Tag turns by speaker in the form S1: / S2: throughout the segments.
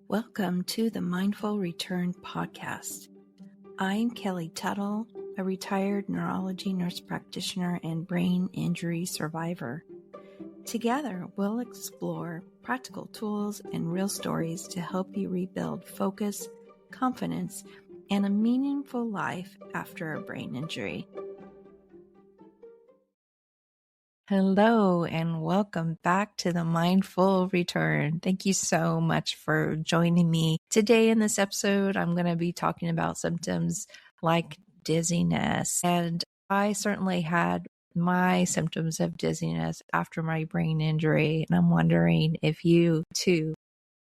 S1: Welcome to the Mindful Return podcast. I'm Kelly Tuttle, a retired neurology nurse practitioner and brain injury survivor. Together, we'll explore practical tools and real stories to help you rebuild focus, confidence, and a meaningful life after a brain injury. Hello and welcome back to the Mindful Return. Thank you so much for joining me. Today in this episode, I'm going to be talking about symptoms like dizziness. And I certainly had my symptoms of dizziness after my brain injury. And I'm wondering if you too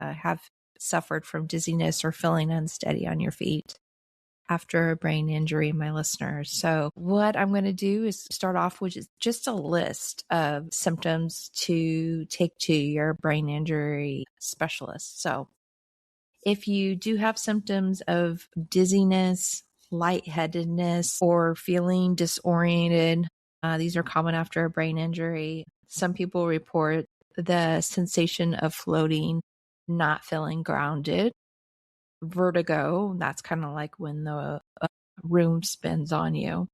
S1: have suffered from dizziness or feeling unsteady on your feet after a brain injury, my listeners. So what I'm going to do is start off with just a list of symptoms to take to your brain injury specialist. So if you do have symptoms of dizziness, lightheadedness, or feeling disoriented, these are common after a brain injury. Some people report the sensation of floating, not feeling grounded. Vertigo, that's kind of like when the room spins on you.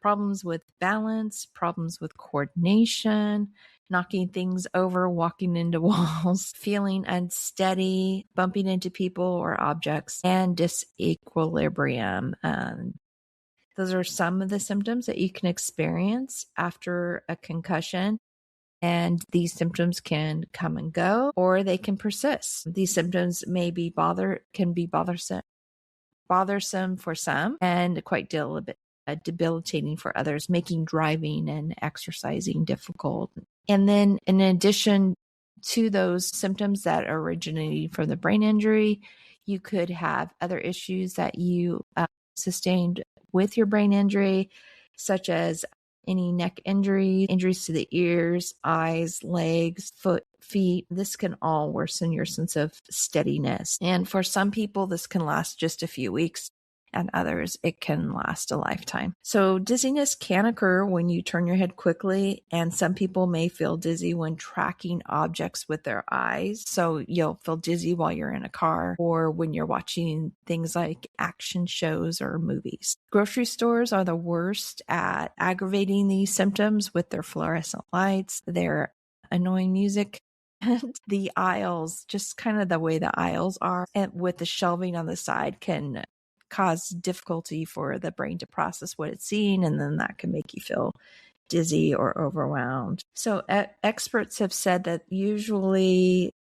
S1: Problems with balance, problems with coordination, knocking things over, walking into walls, feeling unsteady, bumping into people or objects, and disequilibrium. Those are some of the symptoms that you can experience after a concussion. And these symptoms can come and go, or they can persist. These symptoms can be bothersome for some and quite debilitating for others, making driving and exercising difficult. And then in addition to those symptoms that originated from the brain injury, you could have other issues that you sustained with your brain injury, such as any neck injuries to the ears, eyes, legs, feet. This can all worsen your sense of steadiness. And for some people, this can last just a few weeks, and others, it can last a lifetime. So dizziness can occur when you turn your head quickly, and some people may feel dizzy when tracking objects with their eyes. So you'll feel dizzy while you're in a car or when you're watching things like action shows or movies. Grocery stores are the worst at aggravating these symptoms with their fluorescent lights, their annoying music, and the aisles, just kind of the way the aisles are, and with the shelving on the side can cause difficulty for the brain to process what it's seeing, and then that can make you feel dizzy or overwhelmed. So experts have said that usually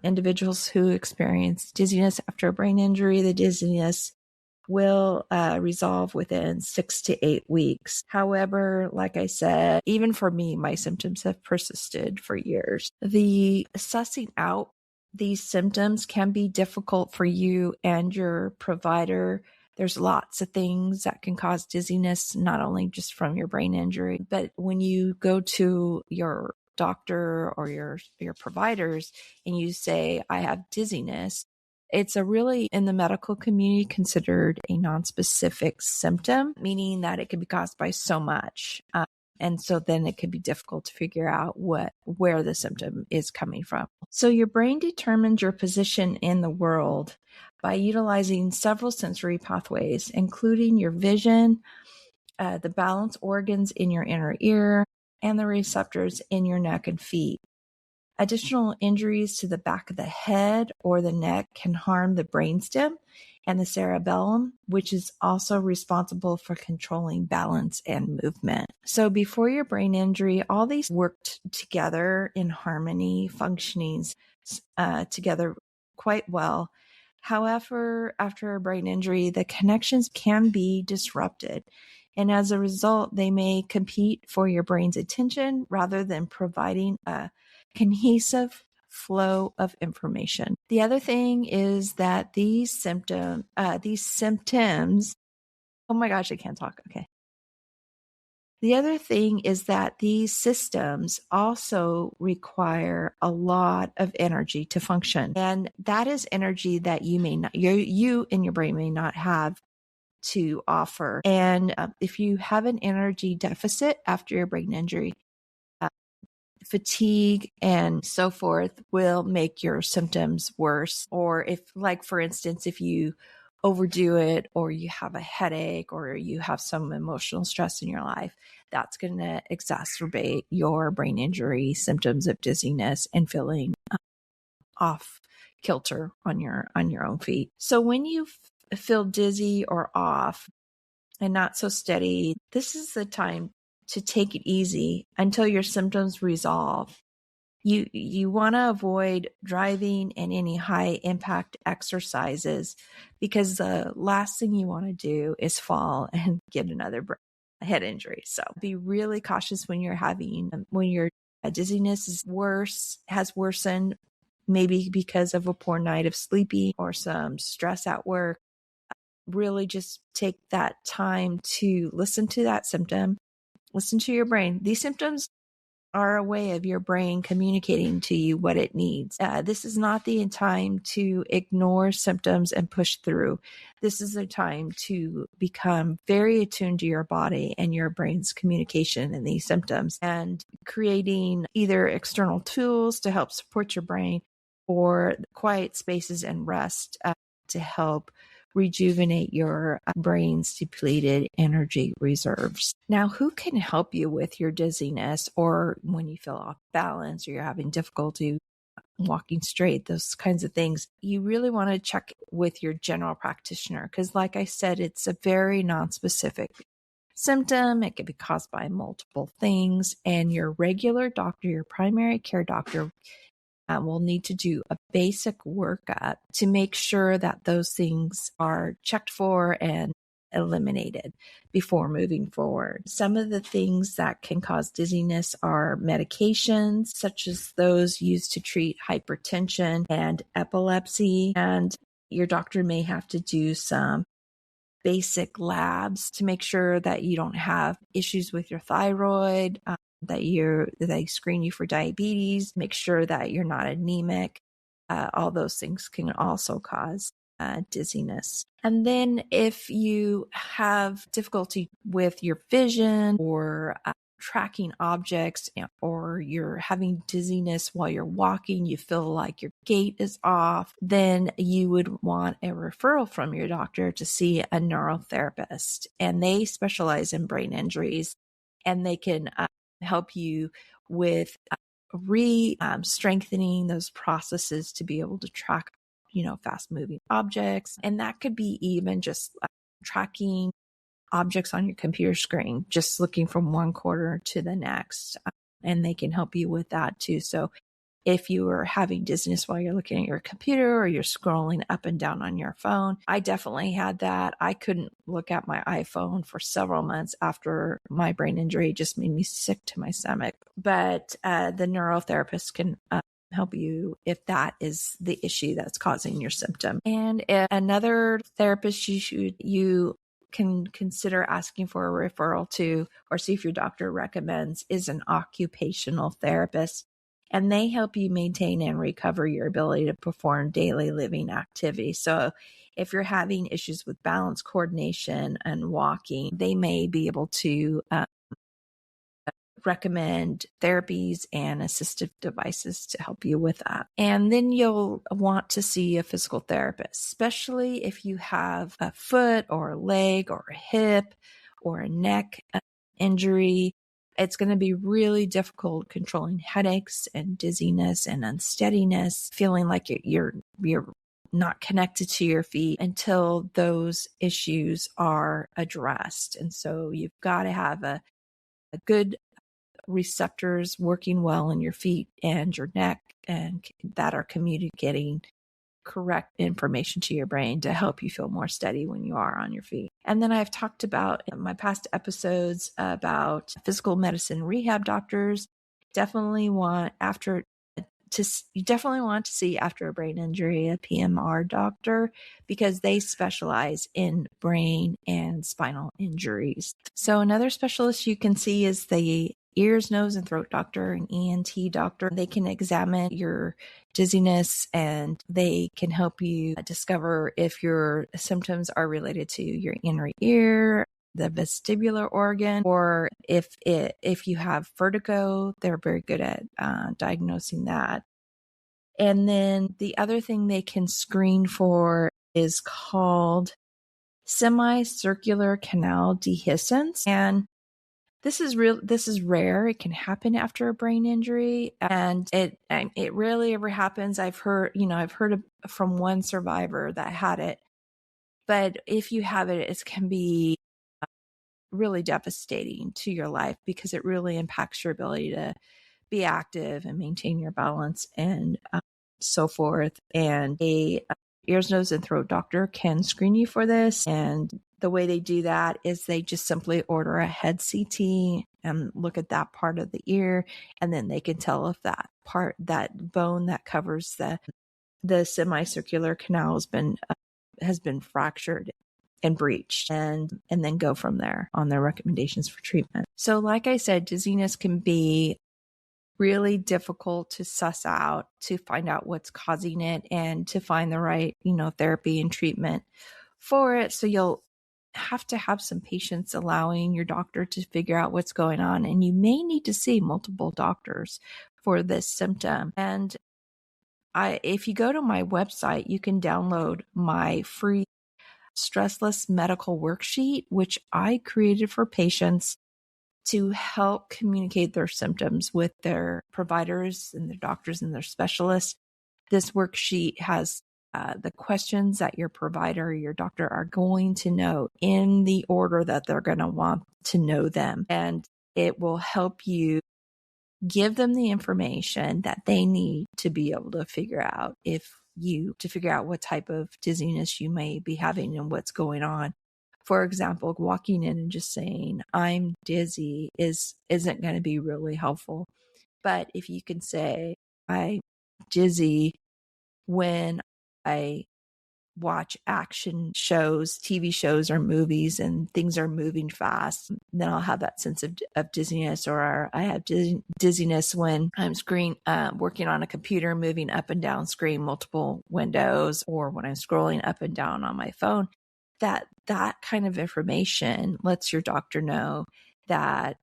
S1: individuals who experience dizziness after a brain injury, the dizziness will resolve within 6 to 8 weeks. However, like I said, even for me, my symptoms have persisted for years. The sussing out these symptoms can be difficult for you and your provider. There's lots of things that can cause dizziness, not only just from your brain injury, but when you go to your doctor or your providers and you say, I have dizziness, it's in the medical community, considered a nonspecific symptom, meaning that it can be caused by so much. And so then it can be difficult to figure out where the symptom is coming from. So your brain determines your position in the world by utilizing several sensory pathways, including your vision, the balance organs in your inner ear, and the receptors in your neck and feet. Additional injuries to the back of the head or the neck can harm the brainstem and the cerebellum, which is also responsible for controlling balance and movement. So before your brain injury, all these worked together in harmony, functioning together quite well. However, after a brain injury, the connections can be disrupted. And as a result, they may compete for your brain's attention rather than providing a cohesive flow of information. The other thing is that these symptoms, oh my gosh, I can't talk. Okay. The other thing is that these systems also require a lot of energy to function. And that is energy that you in your brain may not have to offer. And if you have an energy deficit after your brain injury, fatigue and so forth will make your symptoms worse. Or if, like, for instance, if you overdo it, or you have a headache, or you have some emotional stress in your life, that's going to exacerbate your brain injury symptoms of dizziness and feeling off kilter on your own feet. So when you feel dizzy or off and not so steady, this is the time to take it easy until your symptoms resolve. You want to avoid driving and any high impact exercises, because the last thing you want to do is fall and get another head injury. So be really cautious when your dizziness has worsened, maybe because of a poor night of sleeping or some stress at work. Really just take that time to listen to that symptom, listen to your brain. These symptoms are a way of your brain communicating to you what it needs. This is not the time to ignore symptoms and push through. This is a time to become very attuned to your body and your brain's communication in these symptoms, and creating either external tools to help support your brain, or quiet spaces and rest to help rejuvenate your brain's depleted energy reserves. Now, who can help you with your dizziness, or when you feel off balance, or you're having difficulty walking straight, those kinds of things? You really want to check with your general practitioner, because like I said, it's a very nonspecific symptom. It can be caused by multiple things, and your regular doctor, your primary care doctor, will need to do a basic workup to make sure that those things are checked for and eliminated before moving forward. Some of the things that can cause dizziness are medications, such as those used to treat hypertension and epilepsy. And your doctor may have to do some basic labs to make sure that you don't have issues with your thyroid, that they screen you for diabetes, make sure that you're not anemic. All those things can also cause dizziness. And then if you have difficulty with your vision, or tracking objects, or you're having dizziness while you're walking, you feel like your gait is off, then you would want a referral from your doctor to see a neurotherapist. And they specialize in brain injuries, and they can help you with strengthening those processes to be able to track, fast moving objects. And that could be even just tracking objects on your computer screen, just looking from one corner to the next. And they can help you with that too. So if you are having dizziness while you're looking at your computer, or you're scrolling up and down on your phone, I definitely had that. I couldn't look at my iPhone for several months after my brain injury. It just made me sick to my stomach. But the neurotherapist can help you if that is the issue that's causing your symptom. And another therapist you can consider asking for a referral to, or see if your doctor recommends, is an occupational therapist. And they help you maintain and recover your ability to perform daily living activities. So if you're having issues with balance, coordination, and walking, they may be able to recommend therapies and assistive devices to help you with that. And then you'll want to see a physical therapist, especially if you have a foot or a leg or a hip or a neck injury. It's going to be really difficult controlling headaches and dizziness and unsteadiness, feeling like you're not connected to your feet until those issues are addressed. And so you've got to have a good receptors working well in your feet and your neck, and that are communicating correct information to your brain to help you feel more steady when you are on your feet. And then I've talked about in my past episodes about physical medicine rehab doctors. You definitely want to see, after a brain injury, a PMR doctor, because they specialize in brain and spinal injuries. So another specialist you can see is the ears, nose, and throat doctor, an ENT doctor. They can examine your dizziness, and they can help you discover if your symptoms are related to your inner ear, the vestibular organ, or if you have vertigo, they're very good at diagnosing that. And then the other thing they can screen for is called semicircular canal dehiscence. And this is rare. It can happen after a brain injury, and it rarely ever happens. I've heard from one survivor that had it. But if you have it, it can be really devastating to your life because it really impacts your ability to be active and maintain your balance and so forth. And a ears, nose, and throat doctor can screen you for this. And the way they do that is they just simply order a head CT and look at that part of the ear. And then they can tell if that bone that covers the semicircular canal has been fractured and breached, and then go from there on their recommendations for treatment. So like I said, dizziness can be really difficult to suss out, to find out what's causing it, and to find the right, therapy and treatment for it. So you'll have to have some patience allowing your doctor to figure out what's going on. And you may need to see multiple doctors for this symptom. And if you go to my website, you can download my free Stressless medical worksheet, which I created for patients to help communicate their symptoms with their providers and their doctors and their specialists. This worksheet has the questions that your provider or your doctor are going to know in the order that they're going to want to know them. And it will help you give them the information that they need to be able to figure out what type of dizziness you may be having and what's going on. For example, walking in and just saying, I'm dizzy isn't going to be really helpful. But if you can say, I'm dizzy when I watch action shows, TV shows, or movies, and things are moving fast, then I'll have that sense of dizziness. Or I have dizziness when I'm working on a computer, moving up and down screen, multiple windows, or when I'm scrolling up and down on my phone. That kind of information lets your doctor know that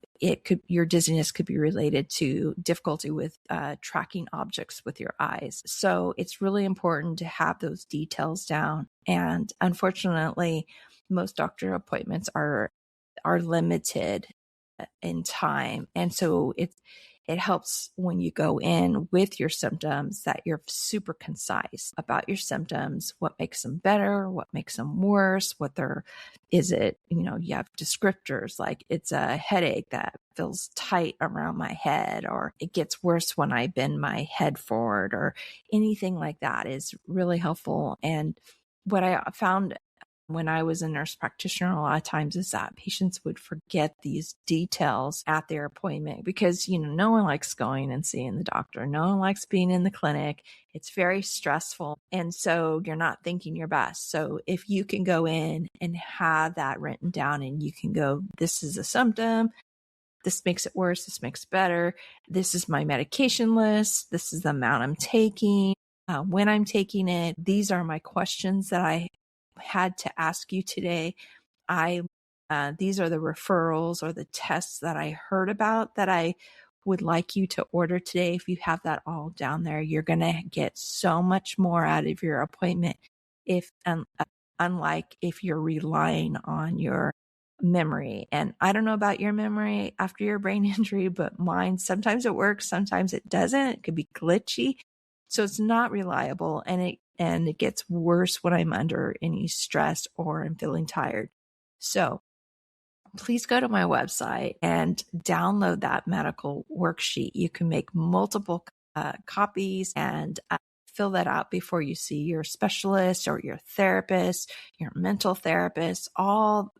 S1: your dizziness could be related to difficulty with tracking objects with your eyes. So it's really important to have those details down. And unfortunately, most doctor appointments are limited in time. And so it helps when you go in with your symptoms that you're super concise about your symptoms, what makes them better, what makes them worse, you have descriptors like it's a headache that feels tight around my head, or it gets worse when I bend my head forward, or anything like that is really helpful. And what I found when I was a nurse practitioner, a lot of times is that patients would forget these details at their appointment because, no one likes going and seeing the doctor. No one likes being in the clinic. It's very stressful. And so you're not thinking your best. So if you can go in and have that written down and you can go, this is a symptom, this makes it worse, this makes it better, this is my medication list, this is the amount I'm taking, when I'm taking it, these are my questions that I had to ask you today. These are the referrals or the tests that I heard about that I would like you to order today. If you have that all down there, you're going to get so much more out of your appointment unlike if you're relying on your memory. And I don't know about your memory after your brain injury, but mine, sometimes it works, sometimes it doesn't. It could be glitchy. So it's not reliable, and it gets worse when I'm under any stress or I'm feeling tired. So please go to my website and download that medical worksheet. You can make multiple copies and fill that out before you see your specialist or your therapist, your mental therapist, all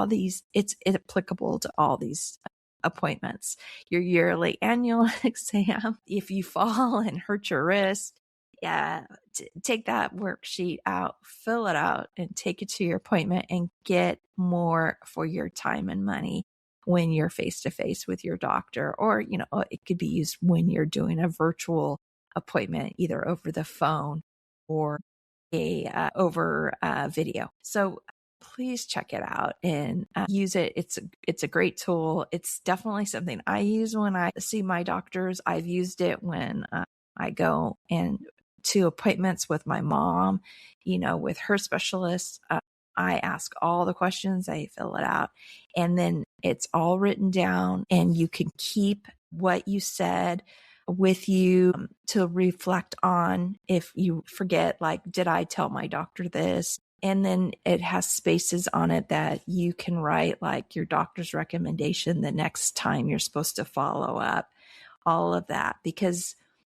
S1: these. It's applicable to all these appointments, your yearly annual exam. If you fall and hurt your wrist, take that worksheet out, fill it out, and take it to your appointment and get more for your time and money when you're face to face with your doctor. Or, it could be used when you're doing a virtual appointment, either over the phone or over video. So please check it out and use it. It's a great tool. It's definitely something I use when I see my doctors. I've used it when I go and to appointments with my mom, with her specialist. I ask all the questions, I fill it out, and then it's all written down, and you can keep what you said with you to reflect on if you forget, like, did I tell my doctor this? And then it has spaces on it that you can write, like, your doctor's recommendation the next time you're supposed to follow up, all of that. Because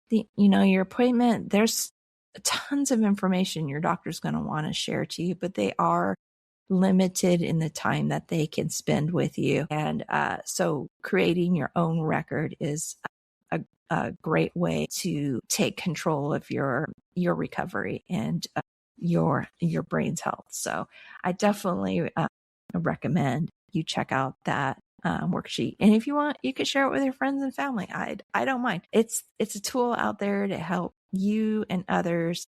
S1: your appointment, there's tons of information your doctor's going to want to share to you, but they are limited in the time that they can spend with you. And so creating your own record is a great way to take control of your recovery and your brain's health. So I definitely recommend you check out that worksheet. And if you want, you could share it with your friends and family. I don't mind. It's a tool out there to help you and others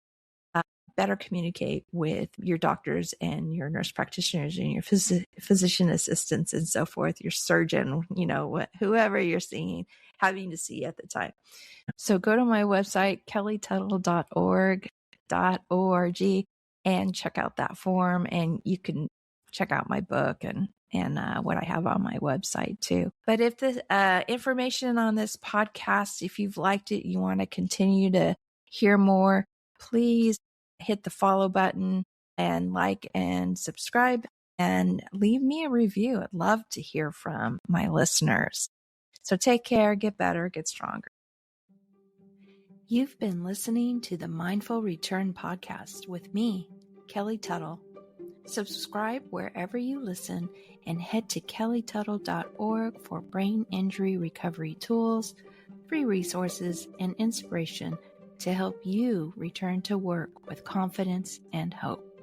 S1: better communicate with your doctors and your nurse practitioners and your physician assistants and so forth, your surgeon, whoever you're having to see at the time. So go to my website, kellytuttle.org, and check out that form, and you can check out my book and what I have on my website too. But if the information on this podcast, if you've liked it, you want to continue to hear more, please hit the follow button and like and subscribe and leave me a review. I'd love to hear from my listeners. So take care, get better, get stronger. You've been listening to the Mindful Return podcast with me, Kelly Tuttle. Subscribe wherever you listen and head to kellytuttle.org for brain injury recovery tools, free resources, and inspiration to help you return to work with confidence and hope.